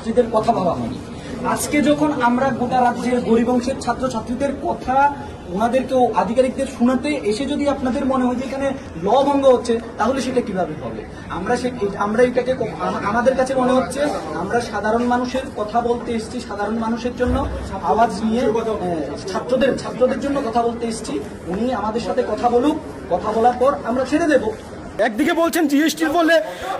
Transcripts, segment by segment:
ছাত্রছাত্রীদের কথা ভাবা হয়নি। আজকে যখন আমরা গোটা রাজ্যের গরিব অংশের ছাত্রছাত্রীদের কথা ওনাদেরকে আধিকারিকদের শোনাতে এসে যদি আপনাদের মনে হয় যে এখানে ল ভঙ্গ হচ্ছে, তাহলে সেটা কিভাবে হবে? আমরা এটাকে আমাদের কাছে মনে হচ্ছে আমরা সাধারণ মানুষের কথা বলতে এসেছি, সাধারণ মানুষের জন্য আওয়াজ নিয়ে ছাত্রদের জন্য কথা বলতে এসেছি। উনি আমাদের সাথে কথা বলুক, কথা বলার পর আমরা ছেড়ে দেবো। একদিকে বলছেন জিএসটির ফলে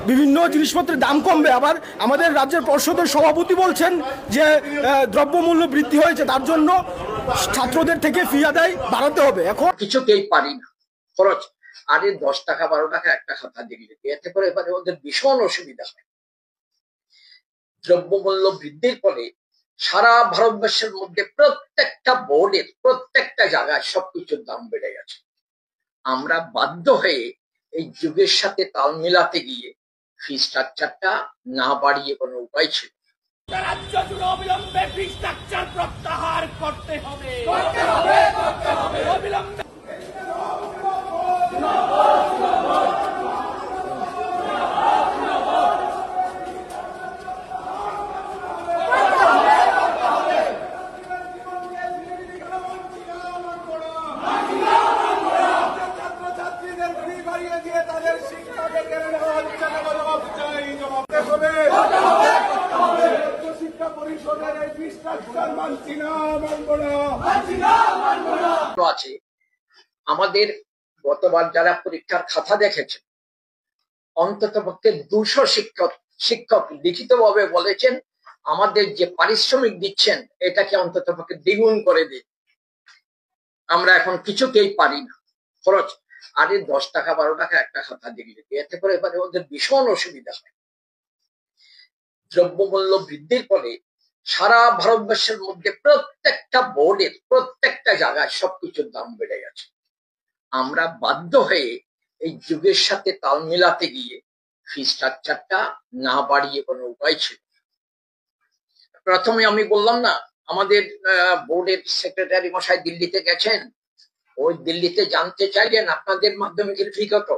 বিভিন্ন জিনিসপত্রের দাম কমবে, আবার আমাদের রাজ্যের পর্ষদের সভাপতি বলছেন যে দ্রব্যমূল্য বৃদ্ধি হয়েছে, তার জন্য ছাত্রদের থেকে ফি আদায় বাড়াতে হবে। এখন কিছুতেই পারি না খরচ। আরে 10 টাকা 12 টাকা একটা খাতা দিলে এতে করে এবারে ওদের ভীষণ অসুবিধা হয়। দ্রব্যমূল্য বৃদ্ধির ফলে সারা ভারতবর্ষের মধ্যে প্রত্যেকটা বোর্ডের প্রত্যেকটা জায়গায় সবকিছুর দাম বেড়ে গেছে। আমরা বাধ্য হয়ে এই যুগের সাথে তাল মেলাতে গিয়ে ফি স্ট্রাকচারটা না বাড়িয়ে কোনো উপায় ছিল। রাজ্য জুড়ে অবিলম্বে ফি স্ট্রাকচার প্রত্যাহার করতে হবে। অবিলম্বে আছে আমাদের গতবার যারা পরীক্ষার খাতা দেখেছেন, অন্তত পক্ষে 200 শিক্ষক লিখিতভাবে বলেছেন আমাদের যে পারিশ্রমিক দিচ্ছেন এটাকে অন্তত পক্ষে দ্বিগুণ করে দিন। আমরা এখন কিছুতেই পারি না খরচ। আরে 10 টাকা 12 টাকা একটা খাতা দিলে এতে করে এবারে ওদের ভীষণ অসুবিধা হয়। দ্রব্যমূল্য বৃদ্ধির ফলে সারা ভারতবর্ষের মধ্যে প্রত্যেকটা বোর্ডের প্রত্যেকটা জায়গায় সবকিছুর দাম বেড়ে গেছে। আমরা বাধ্য হয়ে এই যুগের সাথে তাল মেলাতে গিয়ে ফি স্ট্রাকচারটা না বাড়িয়ে কোনো উপায় ছিল। প্রথমে আমি বললাম না, আমাদের বোর্ডের সেক্রেটারি মশাই দিল্লিতে গেছেন। ওই দিল্লিতে জানতে চাইলেন আপনাদের মাধ্যমিকের ফি কত,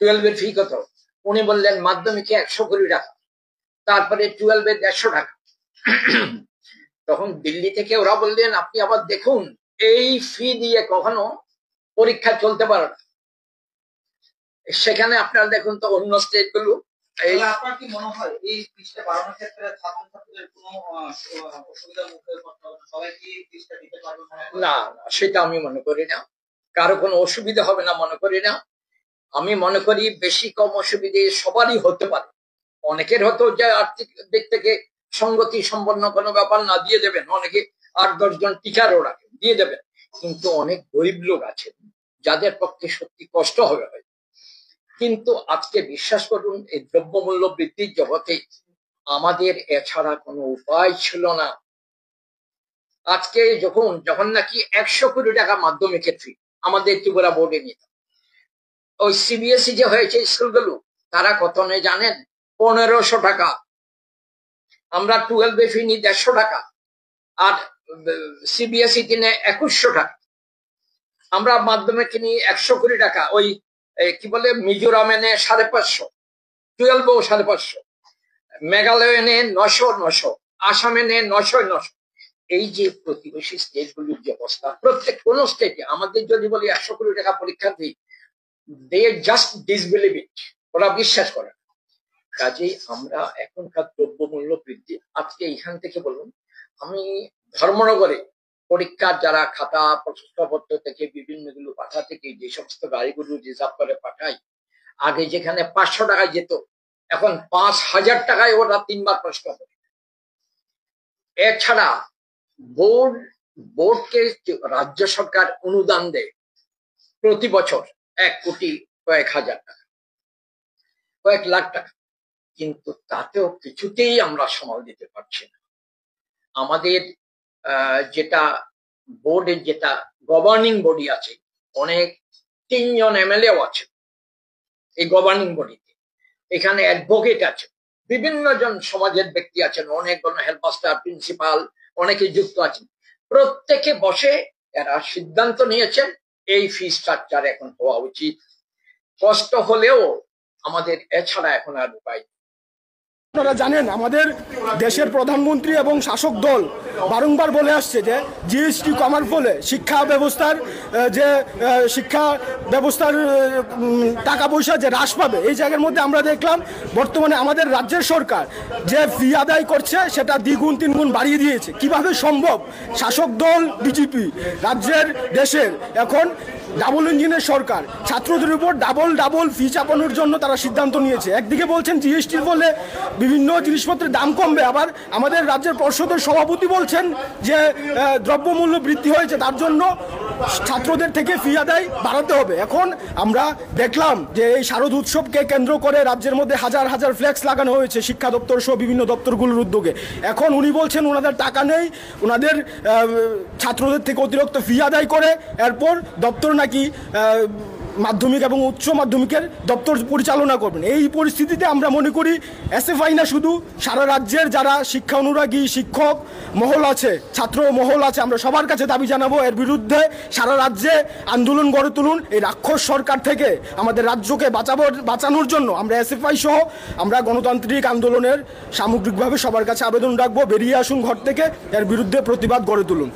12 এর ফি কত। উনি বললেন মাধ্যমিকে 100 কোটি টাকা, তারপরে 12 এর 150 টাকা। তখন দিল্লি থেকে ওরা বললেন আপনি আবার দেখুন, এই ফি দিয়ে কখনো পরীক্ষা চলতে পারে না। সেখানে আপনারা দেখুন তো অন্য স্টেট গুলো। আপনার কি মনে হয় এই ফিসটা বাড়ানোর ক্ষেত্রে ছাত্রছাত্রীদের কোনো অসুবিধার মুখে পড়তে হবে না? সবাই কি ফিসটা দিতে পারবে? না, সেটা আমি মনে করি না। কারো কোনো অসুবিধা হবে না মনে করি না। আমি মনে করি বেশি কম অসুবিধে সবারই হতে পারে। অনেকের হতো যে আর্থিক দিক থেকে সঙ্গতি সম্পন্ন কোনো ব্যাপার না, দিয়ে দেবেন। অনেকে 8-10 জন টিচারও রাখেন, দিয়ে দেবেন। কিন্তু অনেক গরিব লোক আছেন যাদের পক্ষে সত্যি কষ্ট হবে। কিন্তু আজকে বিশ্বাস করুন, এই দ্রব্যমূল্য বৃদ্ধির জগতে আমাদের এছাড়া কোনো উপায় ছিল না। আজকে যখন নাকি 100 কোটি টাকা মাধ্যমিকের ফি আমাদের ত্রিপুরা বোর্ডে নিত, ওই সিবিএসই যে হয়েছে স্কুলগুলো তারা কত নেই জানেন? 1500 টাকা। আমরা 12 ফি নিই 150 টাকা, আর সিবিএসই কিনে 2100 টাকা। আমরা মাধ্যমিক কিনি 100 কোটি টাকা। ওই কি বলে মিজোরামে নেয় 550, 12ও 550, মেঘালয়ে নেয় 900, আসামে নেয় 900। এই যে প্রতিবেশী স্টেট গুলির যে অবস্থা, প্রত্যেক কোন স্টেটে আমাদের যদি বলি 100 কোটি টাকা পরীক্ষা দিই, দে জাস্ট ডিসবিলিভ ইট, ওরা বিশ্বাস করে। কাজেই আমরা এখনকার দ্রব্যমূল্য বৃদ্ধি, আজকে এখান থেকে বলুন, আমি ধর্মনগরে পরীক্ষার যারা খাতা প্রশ্নপত্র থেকে বিভিন্ন গুলো পাঠা থেকে যে সমস্ত গাড়িগুলো রিজার্ভ করে পাঠাই, আগে যেখানে 500 টাকায় যেত এখন 5000 টাকায় ওরা 3 বার প্রশ্ন করে। এছাড়া বোর্ডকে রাজ্য সরকার অনুদান দেয় প্রতি বছর 1 কোটি কয়েক হাজার টাকা, কয়েক লাখ টাকা। কিন্তু তাতেও কিছুতেই আমরা সামাল দিতে পারছি না। আমাদের যেটা বোর্ডের যেটা গভর্নিং বডি আছে, অনেক 3 জন এমএলএও আছে এই গভর্নিং বডিতে। এখানে অ্যাডভোকেট আছে, বিভিন্ন জন সমাজের ব্যক্তি আছেন, অনেকগুলো হেডমাস্টার, প্রিন্সিপাল, অনেকে যুক্ত আছেন। প্রত্যেকে বসে এরা সিদ্ধান্ত নিয়েছেন এই ফি স্ট্রাকচার এখন হওয়া উচিত। কষ্ট হলেও আমাদের এছাড়া এখন আর উপায় আপনারা জানেন আমাদের দেশের প্রধানমন্ত্রী এবং শাসক দল বারংবার বলে আসছে যে জিএসটি কমার ফলে শিক্ষা ব্যবস্থার টাকা পয়সা যে হ্রাস পাবে। এই জায়গার মধ্যে আমরা দেখলাম বর্তমানে আমাদের রাজ্যের সরকার যে ফি আদায় করছে সেটা দ্বিগুণ তিনগুণ বাড়িয়ে দিয়েছে। কিভাবে সম্ভব? শাসক দল বিজেপি রাজ্যের দেশের এখন ডাবল ইঞ্জিনের সরকার, ছাত্রদের উপর ডাবল ফি চাপানোর জন্য তারা সিদ্ধান্ত নিয়েছে। একদিকে বলছেন জিএসটির ফলে বিভিন্ন জিনিসপত্রের দাম কমবে, আবার আমাদের রাজ্যের পর্ষদের সভাপতি বলছেন যে দ্রব্যমূল্য বৃদ্ধি হয়েছে তার জন্য ছাত্রদের থেকে ফি আদায় বাড়াতে হবে। এখন আমরা দেখলাম যে এই শারদ উৎসবকে কেন্দ্র করে রাজ্যের মধ্যে হাজার হাজার ফ্লেক্স লাগানো হয়েছে শিক্ষা দপ্তর সহ বিভিন্ন দপ্তরগুলোর উদ্যোগে। এখন উনি বলছেন ওনাদের টাকা নেই, ওনাদের ছাত্রদের থেকে অতিরিক্ত ফি আদায় করে এরপর দপ্তর নাকি মাধ্যমিক এবং উচ্চ মাধ্যমিকের দপ্তর পরিচালনা করবেন। এই পরিস্থিতিতে আমরা মনে করি এসএফআই না শুধু সারা রাজ্যের যারা শিক্ষা অনুরাগী শিক্ষক মহল আছে, ছাত্র মহল আছে, আমরা সবার কাছে দাবি জানাবো এর বিরুদ্ধে সারা রাজ্যে আন্দোলন গড়ে তুলুন। এই রাক্ষস সরকার থেকে আমাদের রাজ্যকে বাঁচানোর জন্য আমরা এসএফআই সহ আমরা গণতান্ত্রিক আন্দোলনের সামগ্রিকভাবে সবার কাছে আবেদন রাখবো, বেরিয়ে আসুন ঘর থেকে, এর বিরুদ্ধে প্রতিবাদ গড়ে তুলুন।